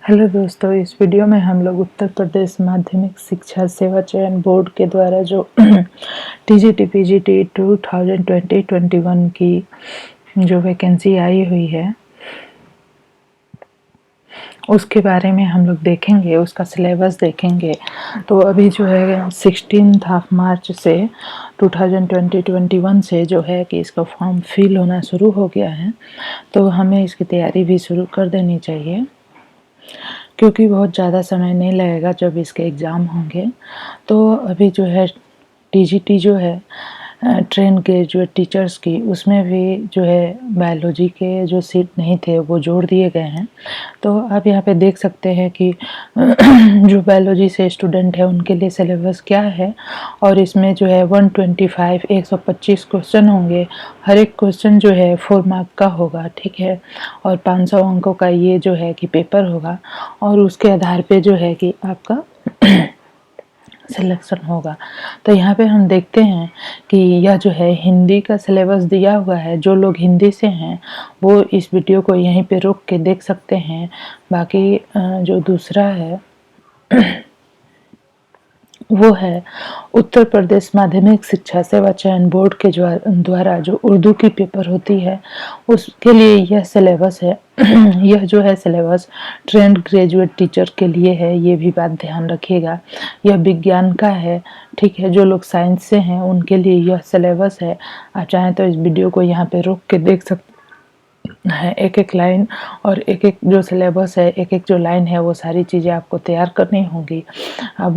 Hello दोस्तों, इस video में हम लोग उत्तर प्रदेश माध्यमिक शिक्षा सेवा चयन बोर्ड के द्वारा जो टीजीटी पीजीटी 2020-21 की जो वैकेंसी आई हुई है उसके बारे में हम लोग देखेंगे, उसका सिलेबस देखेंगे। तो अभी जो है 16 मार्च से 2020-21 से जो है कि इसका फॉर्म फिल होना शुरू हो गया है। तो हमें इसकी तैयारी भी शुरू कर देनी चाहिए, क्योंकि बहुत ज़्यादा समय नहीं लगेगा जब इसके एग्ज़ाम होंगे। तो अभी जो है टीजीटी जो है ट्रेन ग्रेजुएट टीचर्स की, उसमें भी जो है बायोलॉजी के जो सीट नहीं थे वो जोड़ दिए गए हैं। तो आप यहाँ पे देख सकते हैं कि जो बायोलॉजी से स्टूडेंट है उनके लिए सिलेबस क्या है। और इसमें जो है 125 क्वेश्चन होंगे। हर एक क्वेश्चन जो है 4 मार्क का होगा, ठीक है। और 500 अंकों का ये जो है कि पेपर होगा, और उसके आधार पे जो है कि आपका सिलेक्शन होगा। तो यहाँ पे हम देखते हैं कि यह जो है हिंदी का सिलेबस दिया हुआ है। जो लोग हिंदी से हैं वो इस वीडियो को यहीं पे रोक के देख सकते हैं। बाकी जो दूसरा है वो है उत्तर प्रदेश माध्यमिक शिक्षा सेवा चयन बोर्ड के द्वारा जो उर्दू की पेपर होती है उसके लिए यह सिलेबस है। यह जो है सिलेबस ट्रेंड ग्रेजुएट टीचर के लिए है, ये भी बात ध्यान रखिएगा। यह विज्ञान का है, ठीक है। जो लोग साइंस से हैं उनके लिए यह सिलेबस है। आप चाहें तो इस वीडियो को यहाँ पे रोक के देख सकते है, एक एक लाइन और एक एक जो सिलेबस है, एक एक जो लाइन है, वो सारी चीज़ें आपको तैयार करनी होंगी। अब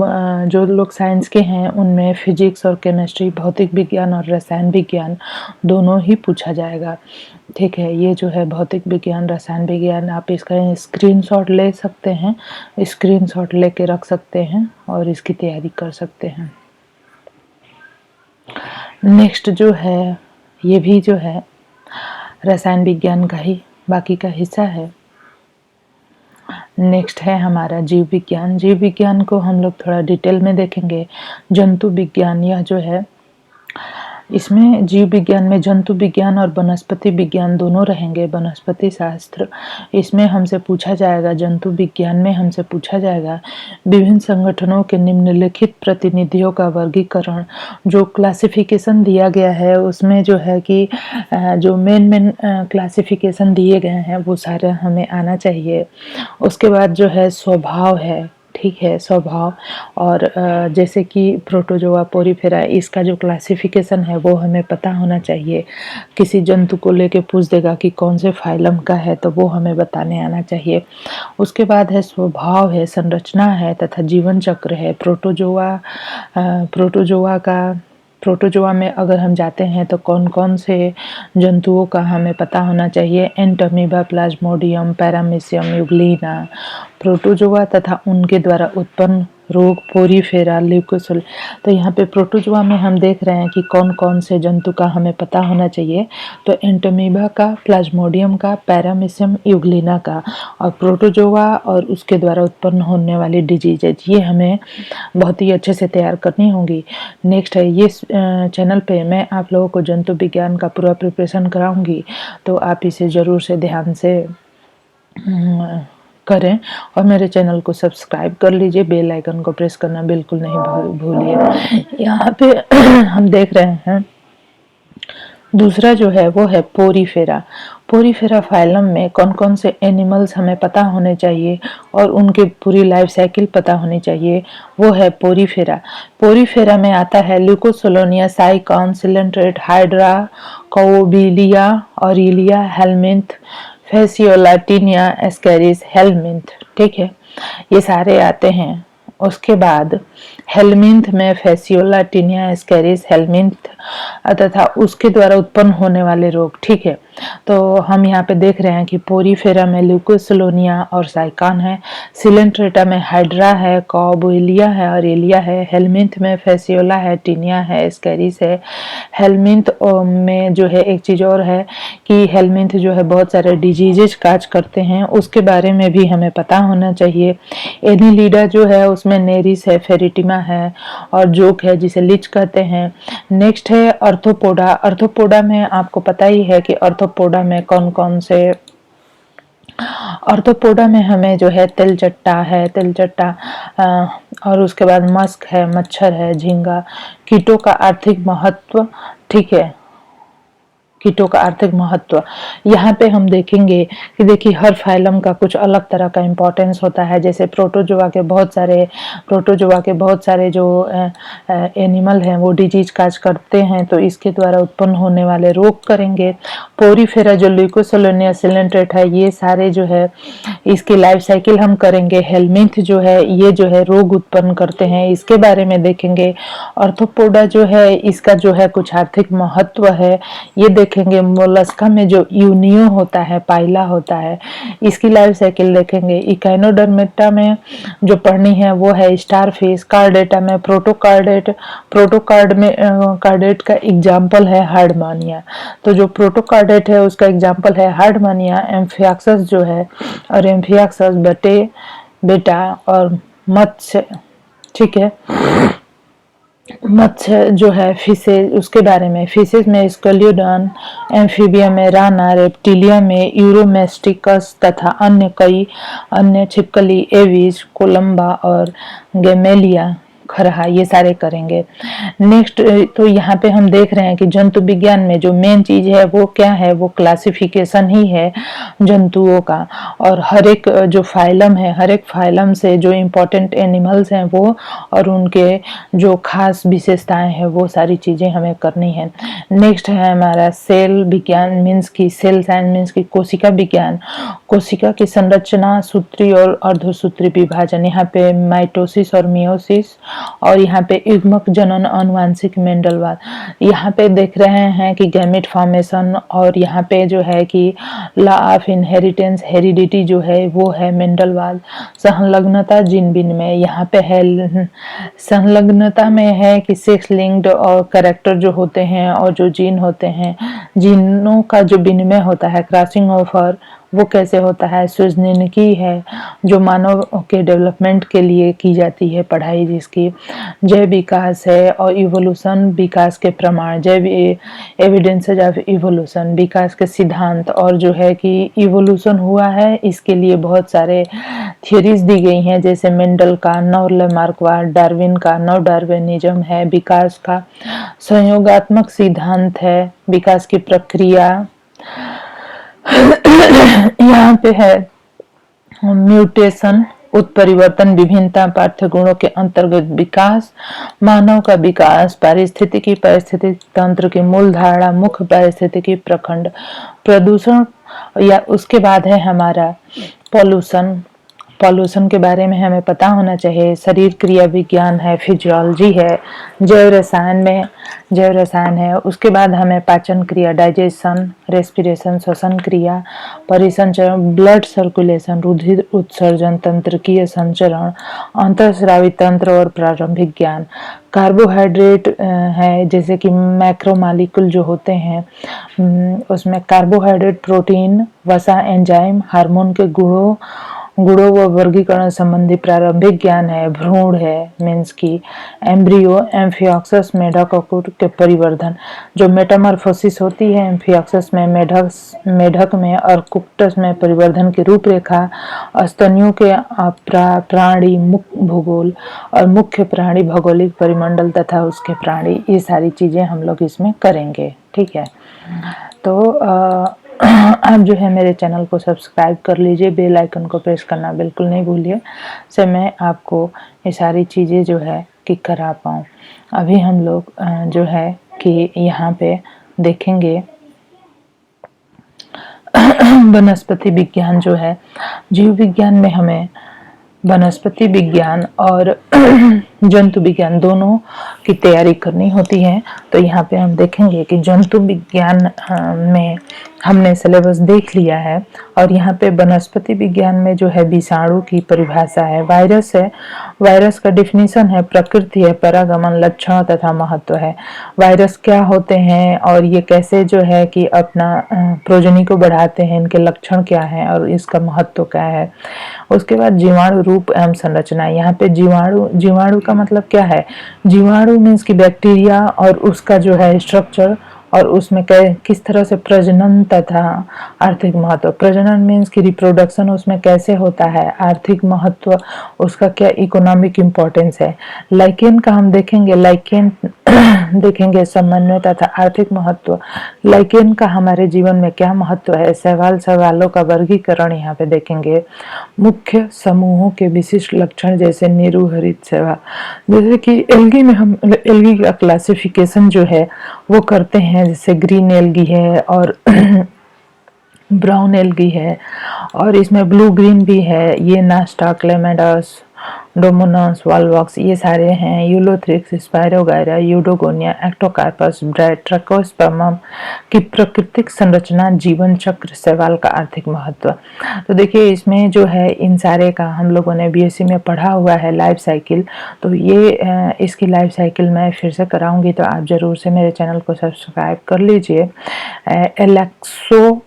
जो लोग साइंस के हैं उनमें फिजिक्स और केमिस्ट्री, भौतिक विज्ञान और रसायन विज्ञान दोनों ही पूछा जाएगा, ठीक है। ये जो है भौतिक विज्ञान, रसायन विज्ञान, आप इसका स्क्रीनशॉट ले सकते हैं, स्क्रीनशॉट लेके रख सकते हैं और इसकी तैयारी कर सकते हैं। नेक्स्ट जो है ये भी जो है रसायन विज्ञान का ही बाकी का हिस्सा है। नेक्स्ट है हमारा जीव विज्ञान। जीव विज्ञान को हम लोग थोड़ा डिटेल में देखेंगे। जंतु विज्ञान, यह जो है इसमें जीव विज्ञान में जंतु विज्ञान और वनस्पति विज्ञान दोनों रहेंगे। वनस्पति शास्त्र इसमें हमसे पूछा जाएगा, जंतु विज्ञान में हमसे पूछा जाएगा विभिन्न संगठनों के निम्नलिखित प्रतिनिधियों का वर्गीकरण। जो क्लासिफिकेशन दिया गया है उसमें जो है कि जो मेन क्लासिफिकेशन दिए गए हैं वो सारे हमें आना चाहिए। उसके बाद जो है स्वभाव है, ठीक है, स्वभाव। और जैसे कि प्रोटोजोआ, पोरीफेरा, इसका जो क्लासिफिकेशन है वो हमें पता होना चाहिए। किसी जंतु को लेके पूछ देगा कि कौन से फाइलम का है तो वो हमें बताने आना चाहिए। उसके बाद है स्वभाव है, संरचना है तथा जीवन चक्र है। प्रोटोजोआ में अगर हम जाते हैं तो कौन कौन से जंतुओं का हमें पता होना चाहिए। Entamoeba, Plasmodium, paramecium, Euglena. Protozoa तथा उनके द्वारा उत्पन्न रोग, पोरीफेरा, ल्यूकोसिल। तो यहाँ पे प्रोटोजोआ में हम देख रहे हैं कि कौन कौन से जंतु का हमें पता होना चाहिए। तो एंटमीबा का, प्लाज्मोडियम का, पैरामीशियम, यूग्लिना का। और प्रोटोजोआ और उसके द्वारा उत्पन्न होने वाली डिजीजेज, ये हमें बहुत ही अच्छे से तैयार करनी होंगी। नेक्स्ट है ये चैनल पे मैं आप लोगों को जंतु विज्ञान का पूरा प्रिपरेशन कराऊंगी, तो आप इसे ज़रूर से ध्यान से करें और मेरे चैनल को सब्सक्राइब कर लीजिए। बेल आइकन को प्रेस करना बिल्कुल नहीं भूलिए। यहाँ पे हम देख रहे हैं दूसरा जो है वो है पोरीफेरा। पोरीफेरा फाइलम में कौन कौन से एनिमल्स हमें पता होने चाहिए और उनकी पूरी लाइफ साइकिल पता होनी चाहिए, वो है पोरीफेरा। पोरीफेरा में आता है leucosolenia, sycon, coelenterate, hydra, obelia, aurelia, helminth, fasciola, taenia, ascaris, helminth, ठीक है, ये सारे आते हैं। उसके बाद हेलमिंथ में फेसियोला, टीनिया, एस्केरिस, हेलमिंथ तथा उसके द्वारा उत्पन्न होने वाले रोग, ठीक है। तो हम यहाँ पे देख रहे हैं कि पोरीफेरा में ल्यूकोसोलोनिया और साइकान है, सिलेंट्रेटा में हाइड्रा है, कॉबुलिया है, ऑरेलिया है, हेलमिंथ में फेसियोला है, टीनिया है, एस्केरिस है। हेलमिंथ में जो है एक चीज़ और है कि हेलमिंथ जो है बहुत सारे डिजीजेज काज करते हैं, उसके बारे में भी हमें पता होना चाहिए। एनिलिडा जो है उसमें नेरिस है, फेरिटिमा है और जोक है जिसे लिच कहते हैं। नेक्स्ट है अर्थोपोडा। अर्थोपोडा में आपको पता ही है कि अर्थोपोडा में कौन कौन से ऑर्थोपोडा में हमें जो है तिलचट्टा है, तिलचट्टा और उसके बाद मस्क है, मच्छर है, झींगा। कीटों का आर्थिक महत्व, ठीक है, कीटों का आर्थिक महत्व। यहाँ पे हम देखेंगे कि देखिए हर फाइलम का कुछ अलग तरह का इम्पोर्टेंस होता है। जैसे प्रोटोजोआ के बहुत सारे जो एनिमल हैं वो डिजीज काज करते हैं, तो इसके द्वारा उत्पन्न होने वाले रोग करेंगे। पोरीफेरा जो ल्यूकोसेलोनिया सिलेंट्रेट है, ये सारे जो है इसकी लाइफ साइकिल हम करेंगे। हेलमिंथ जो है ये जो है रोग उत्पन्न करते हैं, इसके बारे में देखेंगे। ऑर्थोपोडा जो है इसका जो है कुछ आर्थिक महत्व है, ये देखेंगे। मोलस्का में जो यूनियो होता है, पाइला होता है, इसकी लाइफ साइकिल देखेंगे। इकाइनोडर्मेटा में जो पढ़नी है वो है स्टारफिश। कार्डेटा में कार्डेट का एग्जाम्पल है हार्डमानिया। तो जो प्रोटोकार्डेट है उसका एग्जाम्पल है हार्डमानिया। एम्फियाक्सस जो है, और एम्फियाक्सस बेटा और मत्स्य, ठीक है, मत्स्य जो है फिशेज, उसके बारे में। फिशेज में स्केलियोडन, एम्फीबिया में राना, रेप्टिलिया में यूरोमेस्टिकस तथा कई अन्य छिपकली, एविस, कोलंबा और गेमेलिया, खरहा, ये सारे करेंगे। नेक्स्ट तो यहाँ पे हम देख रहे हैं कि जंतु विज्ञान में जो मेन चीज है वो क्या है, वो क्लासिफिकेशन ही है जंतुओं का। और हर एक जो फाइलम है, हर एक फाइलम से जो इम्पोर्टेंट एनिमल्स हैं वो और उनके जो खास विशेषताएं हैं वो सारी चीजें हमें करनी है। नेक्स्ट है हमारा सेल विज्ञान, मीन्स की सेल साइंस, मीन्स की कोशिका विज्ञान। कोशिका की संरचना, सूत्री और अर्धसूत्री विभाजन, यहाँ पे माइटोसिस और मियोसिस, और यहाँ पे युग्मक जनन, अनुवांशिक मेंडलवाद। यहाँ पे देख रहे हैं कि गैमेट फॉर्मेशन, और यहाँ पे जो है कि लॉ ऑफ इनहेरिटेंस, हेरिडिटी जो है वो है मेंडलवाद। संलग्नता जीन बिन में, यहाँ पे है संलग्नता में है कि सेक्स लिंक्ड और कैरेक्टर जो होते हैं और जो जीन होते हैं, जीनों का जो विनिमय होता है, क्रॉसिंग ओवर, वो कैसे होता है। सृजनकी है जो मानव के डेवलपमेंट के लिए की जाती है पढ़ाई, जिसकी जैव विकास है, और इवोल्यूशन, विकास के प्रमाण, जैव एविडेंसेज ऑफ इवोल्यूशन, विकास के सिद्धांत। और जो है कि इवोल्यूशन हुआ है इसके लिए बहुत सारे थियोरीज दी गई हैं, जैसे मेंडल का नव लेमार्कवाद, डार्विन का नव डार्विनिज्म है, विकास का संयोगात्मक सिद्धांत है, विकास की प्रक्रिया। यहाँ पे है म्यूटेशन, उत्परिवर्तन, विभिन्नता, पार्थ्य गुणों के अंतर्गत विकास, मानव का विकास, पारिस्थितिकी, पारिस्थितिक तंत्र की मूल धारणा, मुख्य पारिस्थितिकी प्रखंड, प्रदूषण, या उसके बाद है हमारा पॉल्यूशन। पॉल्यूशन के बारे में हमें पता होना चाहिए। शरीर क्रिया विज्ञान है, फिजियोलॉजी है। जैव रसायन है। उसके बाद हमें पाचन क्रिया, डाइजेशन, रेस्पिरेशन, श्वसन क्रिया, परिसंचरण, ब्लड सर्कुलेशन, रुधिर उत्सर्जन, तंत्रिकीय संचरण, अंतःस्रावी तंत्र और प्रारंभिक ज्ञान। कार्बोहाइड्रेट है, जैसे कि मैक्रोमॉलिक्यूल जो होते हैं उसमें कार्बोहाइड्रेट, प्रोटीन, वसा, एंजाइम, हार्मोन के गुणों व वर्गीकरण संबंधी प्रारंभिक ज्ञान है। भ्रूण है, मीन्स की एम्ब्रियो, एम्फियोक्सस, मेढक के परिवर्धन, जो मेटामॉर्फोसिस होती है एम्फियोक्सस में, मेढक में और कुक्कुटस में परिवर्धन की रूपरेखा, स्तनियों के प्राणी भूगोल और मुख्य प्राणी भौगोलिक परिमंडल तथा उसके प्राणी, ये सारी चीजें हम लोग इसमें करेंगे, ठीक है। तो आप जो है मेरे चैनल को सब्सक्राइब कर लीजिए, बेल आइकन को प्रेस करना बिल्कुल नहीं भूलिए, से मैं आपको ये सारी चीज़ें जो है कि करा पाऊँ। अभी हम लोग जो है कि यहाँ पे देखेंगे वनस्पति विज्ञान जो है। जीव विज्ञान में हमें वनस्पति विज्ञान और जंतु विज्ञान दोनों की तैयारी करनी होती है। तो यहाँ पे हम देखेंगे कि जंतु विज्ञान में हमने सिलेबस देख लिया है, और यहाँ पे वनस्पति विज्ञान में जो है विषाणु की परिभाषा है, वायरस है, वायरस का डिफिनीशन है, प्रकृति है, परागमन, लक्षण तथा महत्व है। वायरस क्या होते हैं और ये कैसे जो है कि अपना प्रोजनी को बढ़ाते हैं, इनके लक्षण क्या है और इसका महत्व क्या है। उसके बाद जीवाणु रूप एवं संरचना। यहाँ पे जीवाणु का मतलब क्या है, जीवाणु मीन्स की बैक्टीरिया और उसका जो है स्ट्रक्चर और उसमें किस तरह से प्रजनन तथा आर्थिक महत्व, प्रजनन मीन्स की रिप्रोडक्शन उसमें कैसे होता है, आर्थिक महत्व उसका क्या इकोनॉमिक इम्पोर्टेंस है। लाइकेन का हम देखेंगे, लाइकेन देखेंगे समन्वय तथा आर्थिक महत्व, लाइकेन का हमारे जीवन में क्या महत्व है, सवालों का वर्गीकरण यहाँ पे देखेंगे, मुख्य समूहों के विशिष्ट लक्षण जैसे निरूहरित सेवा, जैसे कि एल्गी में हम एल्गी का क्लासिफिकेशन जो है वो करते हैं, जैसे ग्रीन एल्गी है और ब्राउन एल्गी है और इसमें ब्लू ग्रीन भी है, ये नास्टा, क्लेमेडस, डोमोनस, वॉलवॉक्स ये सारे हैं, यूलोथ्रिक्स, स्पायरोगायरा, यूडोगोनिया, एक्टोकार्पस, ब्राइट, ट्रैकोस्पर्मम की प्राकृतिक संरचना, जीवन चक्र, शैवाल का आर्थिक महत्व। तो देखिए इसमें जो है इन सारे का हम लोगों ने बीएससी में पढ़ा हुआ है लाइफ साइकिल, तो ये इसकी लाइफ साइकिल मैं फिर से कराऊंगी, तो आप जरूर से मेरे चैनल को सब्सक्राइब कर लीजिए। एलेक्सोपोलस,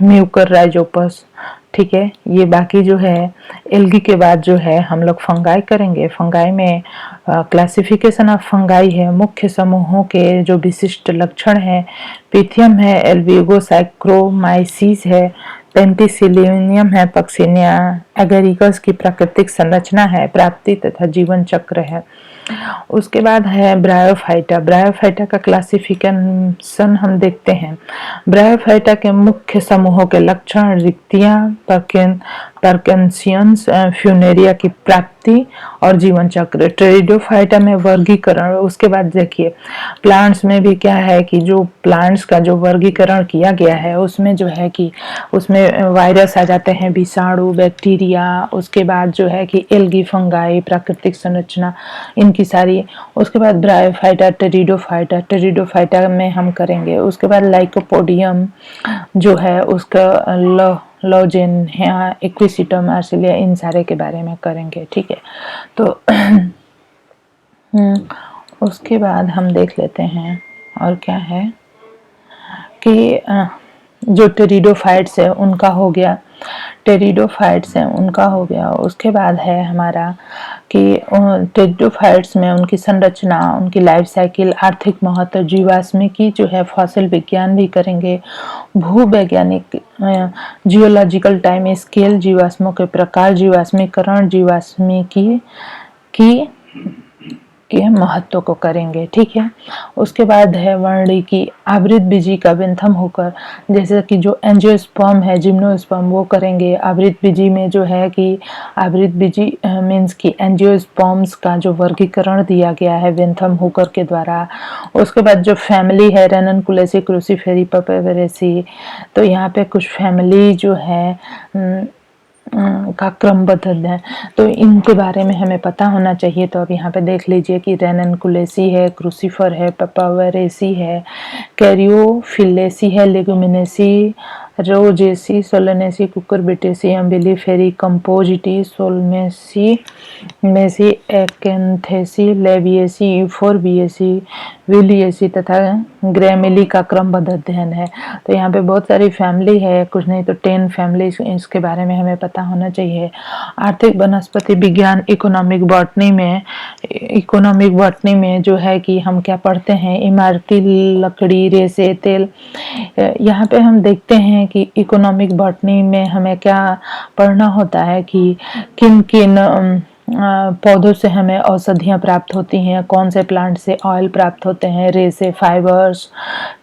म्यूकर राइजोपस, ठीक है। ये बाकी जो है एल्गी के बाद जो है हम लोग फंगाई करेंगे। फंगाई में क्लासिफिकेशन ऑफ फंगाई है, मुख्य समूहों के जो विशिष्ट लक्षण हैं, पिथियम है, एल्बिगो साइक्रोमाइसिस है, पेंटिसिलियम है, पक्सिनिया, एगरिकस की प्राकृतिक संरचना है, प्राप्ति तथा जीवन चक्र है। उसके बाद है ब्रायोफाइटा। ब्रायोफाइटा का क्लासिफिकेशन हम देखते हैं। ब्रायोफाइटा के मुख्य समूहों के लक्षण, रिक्तियां, परकेंसियंस, फ्यूनेरिया की प्राप्ति और जीवन चक्र। टेरिडोफाइटा में वर्गीकरण। उसके बाद देखिए प्लांट्स में भी क्या है कि जो प्लांट्स का जो वर्गीकरण किया गया है उसमें जो है कि उसमें वायरस आ जाते हैं, विषाणु, बैक्टीरिया, उसके बाद जो है कि एल्गी, फंगाई, प्राकृतिक संरचना, इनकी सारी। उसके बाद ब्रायोफाइटा, टेरिडोफाइटा में हम करेंगे। उसके बाद लाइकोपोडियम जो है उसका लॉजेनिया, इक्विसिटम, आर्सिलिया, इन सारे के बारे में करेंगे, ठीक है। तो उसके बाद हम देख लेते हैं और क्या है कि जो टेरिडोफाइट्स है उनका हो गया, टेरिडोफाइट्स हैं उनका हो गया। उसके बाद है हमारा कि टेरिडोफाइट्स में उनकी संरचना, उनकी लाइफ साइकिल, आर्थिक महत्व, जीवाश्मिकी जो है फॉसिल विज्ञान भी करेंगे, भूवैज्ञानिक जियोलॉजिकल टाइम स्केल, जीवाश्मों के प्रकार, जीवाश्मीकरण, जीवाश्मिकी की के महत्व को करेंगे, ठीक है। उसके बाद है वर्णिकी, आवृत बीजी का विंथम होकर, जैसे कि जो एंजियोस्पर्म है, जिम्नोस्पर्म, वो करेंगे। आवृत बीजी में जो है कि आवृत बीजी मीन्स की एंजियोस्पर्म्स का जो वर्गीकरण दिया गया है विंथम होकर के द्वारा। उसके बाद जो फैमिली है, रेननकुलेसी, क्रूसीफेरी, पपेरेसी, तो यहाँ पे कुछ फैमिली जो है का क्रमबद्ध है, तो इनके बारे में हमें पता होना चाहिए। तो अब यहाँ पे देख लीजिए कि रेननकुलेसी है, क्रूसीफर है, पपावरेसी है, कैरियोफिलेसी है, leguminosae, rosaceae, solanaceae, cucurbitaceae, umbelliferae, compositae, सोलमेसी, मेसी, एकेंथेसी, लेविएसी, यूफोरबिएसी, विलिएसी तथा ग्रेमिली का क्रमबद्ध अध्ययन है। तो यहाँ पे बहुत सारी फैमिली है, कुछ नहीं तो 10 फैमिली, इसके बारे में हमें पता होना चाहिए। आर्थिक वनस्पति विज्ञान, इकोनॉमिक बॉटनी में जो है कि हम क्या पढ़ते हैं, इमारती लकड़ी, रेसे, तेल। यहाँ पे हम देखते हैं कि इकोनॉमिक बॉटनी में हमें क्या पढ़ना होता है कि किन किन पौधों से हमें औषधियाँ प्राप्त होती हैं, कौन से प्लांट से ऑयल प्राप्त होते हैं, रेसे, फाइबर्स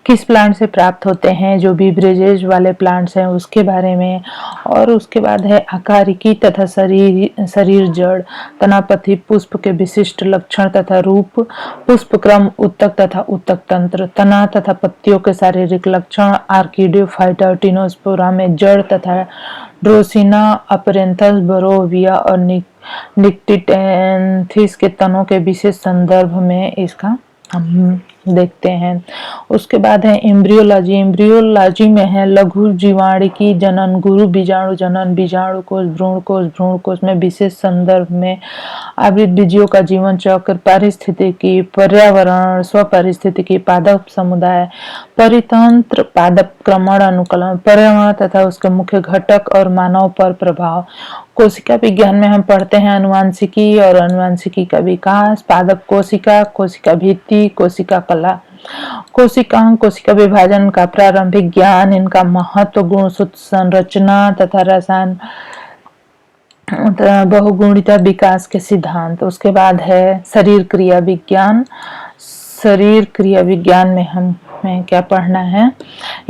किस प्लांट से प्राप्त होते हैं, जो बीवरेजेज वाले प्लांट्स हैं उसके बारे में। और उसके बाद है आकारिकी तथा शरीर जड़, तनापथी, पुष्प के विशिष्ट लक्षण तथा रूप, पुष्प क्रम, उत्तक तथा उत्तक तंत्र, तना तथा पत्तियों के शारीरिक लक्षण, आर्किडोफाइटा, टिनोस्पोरा में जड़ तथा ड्रोसिना, अपरेंथस, बरोविया और निक्टिटेंथिस के तनों के विशेष संदर्भ में इसका हम देखते हैं। उसके बाद है एम्ब्रियोलॉजी। एम्ब्रियोलॉजी में है लघु जीवाणुकी जनन, गुरु बीजाणु जनन, बीजाणु कोष, भ्रूण कोष में विशेष संदर्भ में आवृत बीजियों का जीवन चक्र, पारिस्थितिकी, पर्यावरण, स्वपारिस्थितिकी, पादप समुदाय, परितंत्र, पादप क्रमण, अनुकलन, पर्यावरण तथा उसके मुख्य घटक और मानव पर प्रभाव, कोशिका विज्ञान में हम पढ़ते हैं अनुवांशिकी और अनुवांशिकी का विकास, पादप कोशिका, कोशिका भित्ति, कोशिका कला, कोशिकांग, कोशिका विभाजन का प्रारंभिक ज्ञान, इनका महत्व, गुण संरचना तथा रसायन, बहुगुणिता विकास के सिद्धांत। उसके बाद है शरीर क्रिया विज्ञान। शरीर क्रिया विज्ञान में हमें क्या पढ़ना है,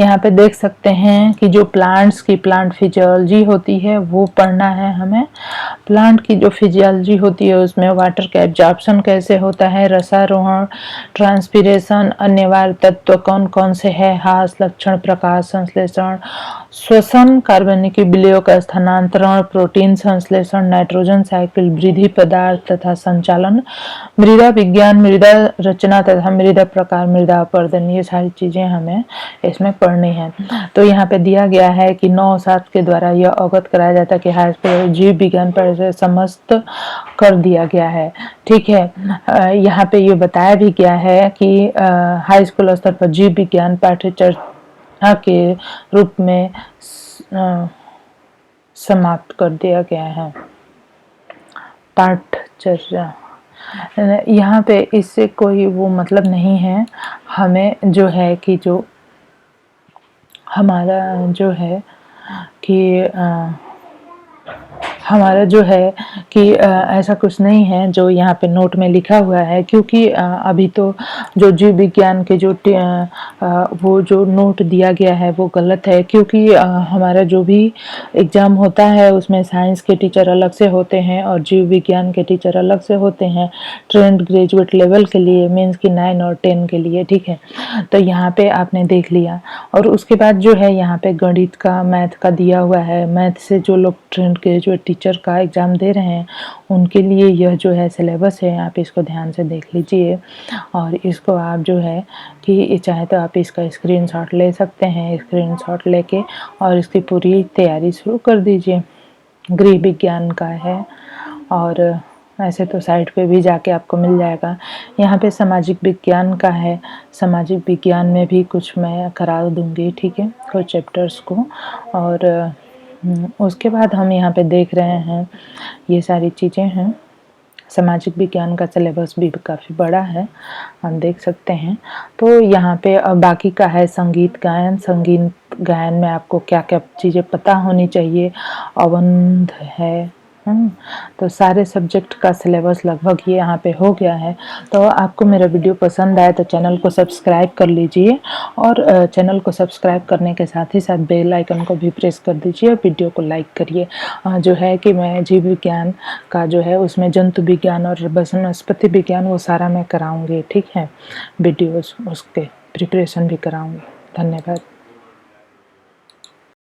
यहाँ पे देख सकते हैं कि जो प्लांट्स की प्लांट फिजियोलॉजी होती है वो पढ़ना है हमें। प्लांट की जो फिजियोलॉजी होती है उसमें वाटर का एब्जॉर्प्शन कैसे होता है, रसारोहण, ट्रांसपीरेशन, अनिवार्य तत्व कौन कौन से है, हास लक्षण, प्रकाश संश्लेषण, श्वसन, कार्बनिक विलयों का स्थानांतरण, प्रोटीन संश्लेषण, नाइट्रोजन साइकिल, वृद्धि पदार्थ तथा संचालन, मृदा विज्ञान, मृदा रचना तथा मृदा प्रकार, मृदा अपर्दन, ये सारी चीजें हमें इसमें पढ़नी है। तो यहाँ पे दिया गया है कि 9/7 के द्वारा यह अवगत कराया जाता है कि हाई स्कूल जीव विज्ञान पर समस्त कर दिया गया है। ठीक है, यहाँ पे ये बताया भी गया है कि हाई स्कूल स्तर पर जीव विज्ञान पाठ्यचर्या के रूप में समाप्त कर दिया गया है। पाठ्यचर्या यहाँ पे इससे कोई वो मतलब नहीं है, हमें जो है कि जो हमारा जो है कि हमारा जो है कि ऐसा कुछ नहीं है जो यहाँ पे नोट में लिखा हुआ है, क्योंकि अभी तो जो जीव विज्ञान के जो वो जो नोट दिया गया है वो गलत है, क्योंकि हमारा जो भी एग्ज़ाम होता है उसमें साइंस के टीचर अलग से होते हैं और जीव विज्ञान के टीचर अलग से होते हैं, ट्रेंड ग्रेजुएट लेवल के लिए, मीन्स कि 9 और 10 के लिए। ठीक है, तो यहाँ पे आपने देख लिया। और उसके बाद जो है यहाँ पे गणित का, मैथ का दिया हुआ है। मैथ से जो लोग ट्रेंड ग्रेजुएट टीचर का एग्ज़ाम दे रहे हैं उनके लिए यह जो है सिलेबस है, आप इसको ध्यान से देख लीजिए और इसको आप जो है कि चाहे तो आप इसका स्क्रीनशॉट ले सकते हैं, स्क्रीनशॉट लेके और इसकी पूरी तैयारी शुरू कर दीजिए। गृह विज्ञान का है और ऐसे तो साइट पे भी जाके आपको मिल जाएगा। यहाँ पे सामाजिक विज्ञान का है, सामाजिक विज्ञान में भी कुछ मैं करा दूंगी, ठीक है, कुछ चैप्टर्स को। और उसके बाद हम यहाँ पे देख रहे हैं ये सारी चीज़ें हैं। सामाजिक विज्ञान का सिलेबस भी काफ़ी बड़ा है, हम देख सकते हैं। तो यहाँ पे बाकी का है संगीत गायन। संगीत गायन में आपको क्या क्या चीज़ें पता होनी चाहिए, अवंध है, तो सारे सब्जेक्ट का सिलेबस लगभग ये यहाँ पे हो गया है। तो आपको मेरा वीडियो पसंद आए तो चैनल को सब्सक्राइब कर लीजिए और चैनल को सब्सक्राइब करने के साथ ही साथ बेल आइकन को भी प्रेस कर दीजिए, वीडियो को लाइक करिए। जो है कि मैं जीव विज्ञान का जो है उसमें जंतु विज्ञान और वनस्पति विज्ञान वो सारा मैं कराऊंगी, ठीक है, वीडियोस उसके प्रिपरेशन भी कराऊंगी। धन्यवाद।